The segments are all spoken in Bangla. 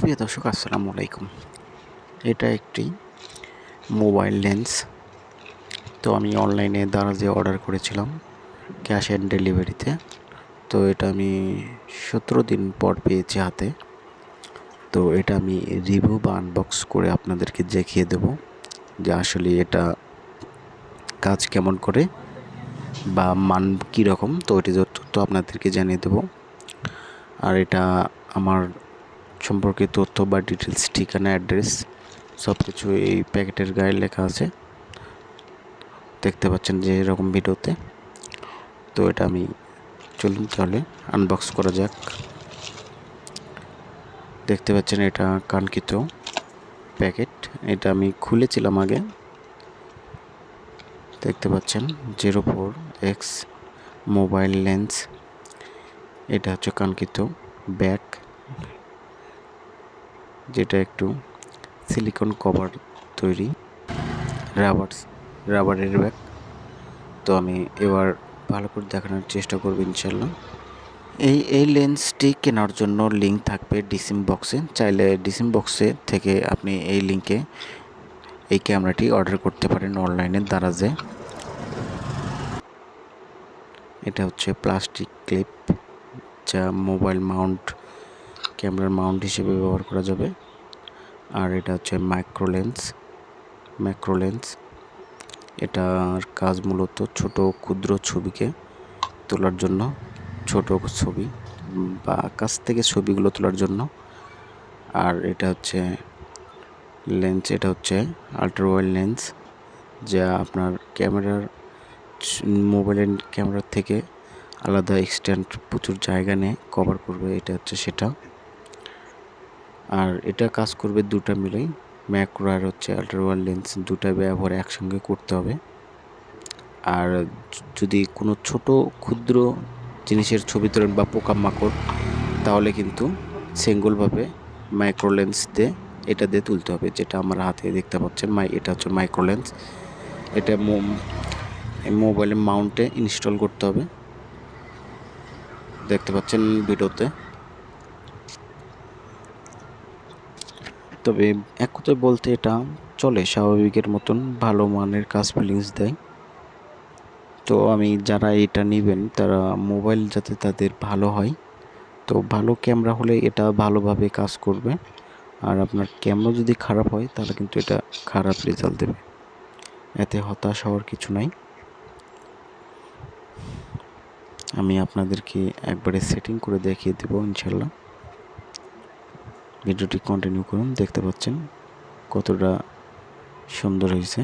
সুপ্রিয় দর্শক, আসসালামু আলাইকুম। এটা একটি মোবাইল লেন্স। তো আমি অনলাইনে দারাজে অর্ডার করেছিলাম ক্যাশ অ্যান্ড ডেলিভারিতে। তো এটা আমি 17 দিন পর পেয়েছি হাতে। তো এটা আমি রিভিউ বা আনবক্স করে আপনাদেরকে দেখিয়ে দেব যে আসলে এটা কাজ কেমন করে বা মান কীরকম। তো এটি তথ্য আপনাদেরকে জানিয়ে দেব। আর এটা আমার সম্পর্কে তথ্য বা ডিটেলস, ঠিকানা, অ্যাড্রেস সব কিছু এই প্যাকেটের গায়ে লেখা আছে, দেখতে পাচ্ছেন যে এরকম ভিডিওতে। তো এটা আমি চলুন তাহলে আনবক্স করা যাক। দেখতে পাচ্ছেন এটা কাঙ্ক্ষিত প্যাকেট। এটা আমি খুলেছিলাম আগে, দেখতে পাচ্ছেন 04X মোবাইল লেন্স। এটা হচ্ছে কাঙ্ক্ষিত ব্যাগ, যেটা একটু সিলিকন কভার তৈরি, রাবারের ব্যাগ। তো আমি এবার ভালো করে দেখানোর চেষ্টা করব ইনশাল্লাহ। এই লেন্সটি কেনার জন্য লিঙ্ক থাকবে ডিসক্রিপশন বক্সে। চাইলে ডিসক্রিপশন বক্সে থেকে আপনি এই লিঙ্কে এই ক্যামেরাটি অর্ডার করতে পারেন অনলাইনে দারাজে। এটা হচ্ছে প্লাস্টিক ক্লিপ, যা মোবাইল মাউন্ট, ক্যামেরার মাউন্ট হিসেবে ব্যবহার করা যাবে। আর এটা হচ্ছে ম্যাক্রো লেন্স। এটার কাজ মূলত ছোট ক্ষুদ্র ছবিকে তোলার জন্য, ছোট ছবি বা কাছ থেকে ছবিগুলো তোলার জন্য। আর এটা হচ্ছে লেন্স, এটা হচ্ছে আল্ট্রা ওয়াইড লেন্স, যা আপনার মোবাইলের ক্যামেরার থেকে আলাদা এক্সটেন্ট প্রচুর জায়গা নিয়ে কভার করবে, এটা হচ্ছে সেটা। আর এটা কাজ করবে দুটা মিলেই, ম্যাক্রো আর হচ্ছে আল্ট্রা ওয়াইড লেন্স, দুটা ব্যবহার একসঙ্গে করতে হবে। আর যদি কোনো ছোট ক্ষুদ্র জিনিসের ছবি তোলেন বা পোকামাকড়, তাহলে কিন্তু সিঙ্গলভাবে মাইক্রো লেন্স দিয়ে এটা দিয়ে তুলতে হবে, যেটা আমার হাতে দেখতে পাচ্ছেন। এটা হচ্ছে মাইক্রো লেন্স। এটা মোবাইলের মাউন্টে ইনস্টল করতে হবে, দেখতে পাচ্ছেন ভিডিওতে। তবে এক কথায় বলতে এটা চলে স্বাভাবিকের মতন, ভালো মানের কাজ ফিলিংস দেয়। তো আমি যারা এটা নেবেন তারা মোবাইল যাতে তাদের ভালো হয়, তো ভালো ক্যামেরা হলে এটা ভালোভাবে কাজ করবে। আর আপনার ক্যামেরা যদি খারাপ হয় তাহলে কিন্তু এটা খারাপ রেজাল্ট দেবে, এতে হতাশ হওয়ার কিছু নাই। আমি আপনাদেরকে একবারে সেটিং করে দেখিয়ে দেবো ইনশাল্লাহ। ভিডিওটি কন্টিনিউ করুন, দেখতে পাচ্ছেন কতটা সুন্দর হয়েছে।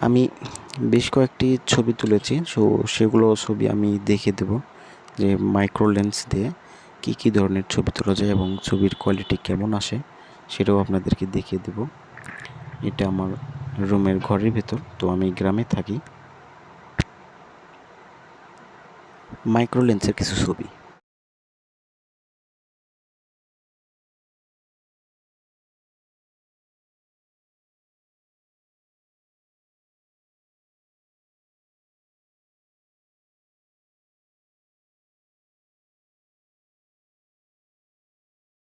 আমি বেশ কয়েকটি ছবি তুলেছি, সেগুলো ছবি আমি দেখিয়ে দেব যে মাইক্রো লেন্স দিয়ে কী ধরনের ছবি তোলা যায় এবং ছবির কোয়ালিটি কেমন আসে, সেটাও আপনাদেরকে দেখিয়ে দেব। এটা আমার রুমের ঘরের ভেতর, তো আমি গ্রামে থাকি। মাইক্রো লেন্সের কিছু ছবি।